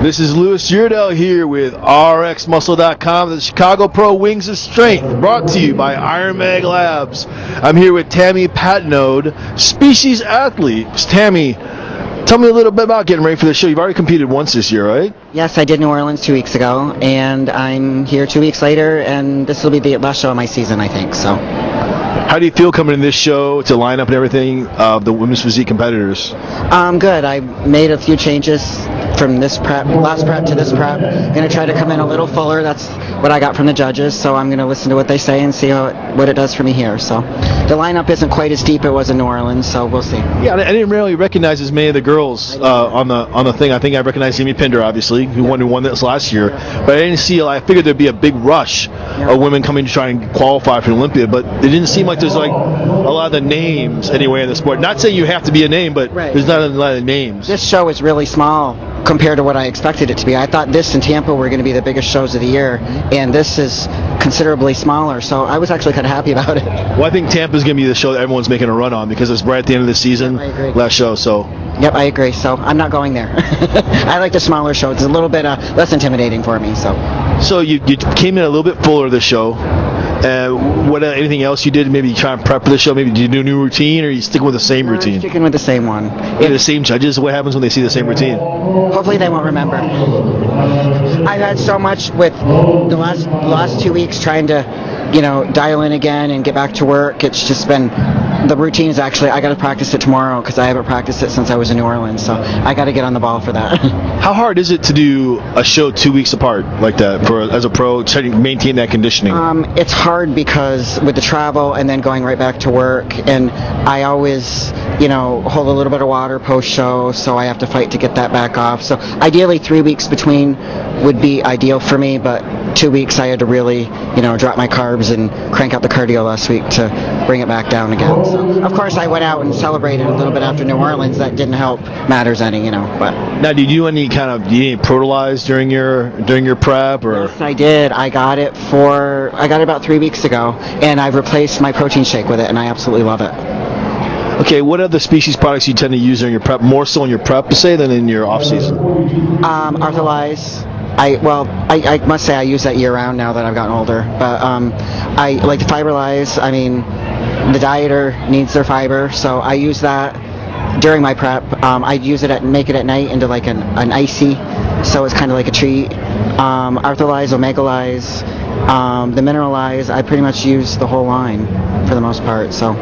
This is Louis Yurdell here with RxMuscle.com, the Chicago Pro Wings of Strength, brought to you by Iron Mag Labs. I'm here with Tammy Patnode, species athlete. Tammy, tell me a little bit about getting ready for the show. You've already competed once this year, right? Yes, I did New Orleans 2 weeks ago, and I'm here 2 weeks later, and this will be the last show of my season, I think. So, how do you feel coming in this show to line up and everything of the women's physique competitors? Good. I made a few changes from this last prep to this prep. Going to try to come in a little fuller. That's what I got from the judges, so I'm going to listen to what they say and see what it does for me here. So the lineup isn't quite as deep it was in New Orleans, so we'll see. Yeah, I didn't really recognize as many of the girls on the thing. I think I recognized Amy Pinder, obviously, who won this last year, but I didn't see. I figured there'd be a big rush of women coming to try and qualify for Olympia, but it didn't seem like there's like a lot of the names anyway in the sport. Not saying you have to be a name, but there's not a lot of names. This show is really small compared to what I expected it to be. I thought this and Tampa were going to be the biggest shows of the year, and this is considerably smaller, so I was actually kind of happy about it. Well, I think Tampa's going to be the show that everyone's making a run on because it's right at the end of the season, last show. So. Yep, I agree. So I'm not going there. I like the smaller show. It's a little bit less intimidating for me. So you came in a little bit fuller this show. What anything else you did? Maybe try and prep for the show. Maybe did you do a new routine, or you sticking with the same routine? Sticking with the same one. The same judges. What happens when they see the same routine? Hopefully they won't remember. I've had so much with the last 2 weeks trying to, dial in again and get back to work. It's just been the routine is actually I got to practice it tomorrow because I haven't practiced it since I was in New Orleans. So I got to get on the ball for that. How hard is it to do a show 2 weeks apart like that as a pro, trying to maintain that conditioning? It's hard because with the travel and then going right back to work, and I always, hold a little bit of water post-show, so I have to fight to get that back off. So ideally 3 weeks between would be ideal for me, but 2 weeks I had to really, drop my carbs and crank out the cardio last week to bring it back down again. So of course I went out and celebrated a little bit after New Orleans. That didn't help matters any, But now, did you do any Protolize during your prep, or? Yes, I did. I got it about 3 weeks ago, and I've replaced my protein shake with it, and I absolutely love it. Okay, what other species products you tend to use during your prep, more so in your prep, say, than in your off season? Arthrolyze. I must say I use that year-round now that I've gotten older. But I like to Fiberlize. I mean, the dieter needs their fiber, so I use that during my prep. I use it make it at night into like an icy, so it's kind of like a treat. Arthrolyze, Omegalize, the Mineralize. I pretty much use the whole line for the most part. So.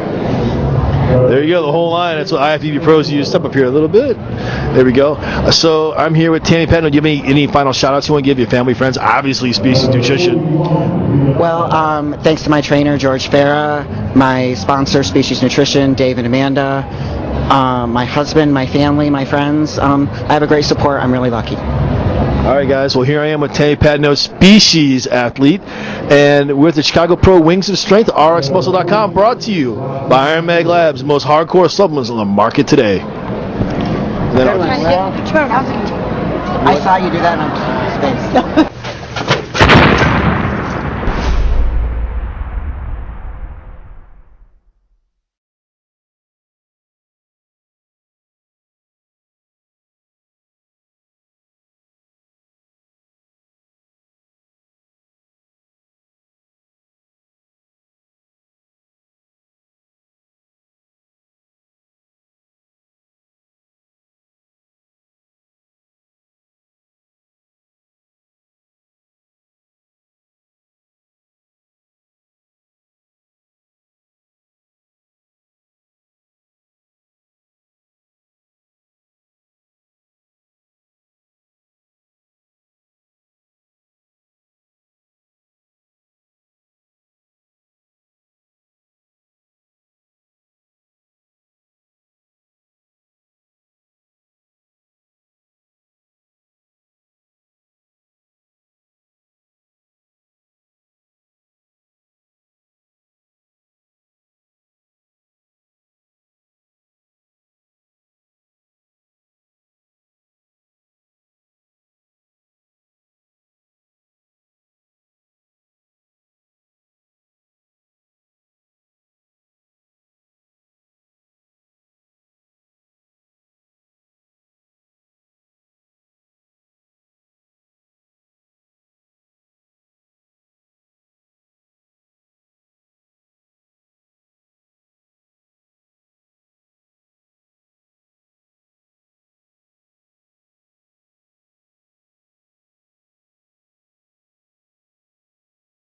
There you go, the whole line. That's what IFBB pros use. Step up here a little bit. There we go. So I'm here with Tammy Patnode. Do you have any final shout-outs you want to give your family, friends? Obviously, Species Nutrition. Well, thanks to my trainer, George Farah, my sponsor, Species Nutrition, Dave and Amanda, my husband, my family, my friends. I have a great support. I'm really lucky. All right, guys. Well, here I am with Tammy Patnode, species athlete, and we're at the Chicago Pro Wings of Strength, RxMuscle.com, brought to you by Iron Mag Labs, the most hardcore supplements on the market today. I saw you do that in space.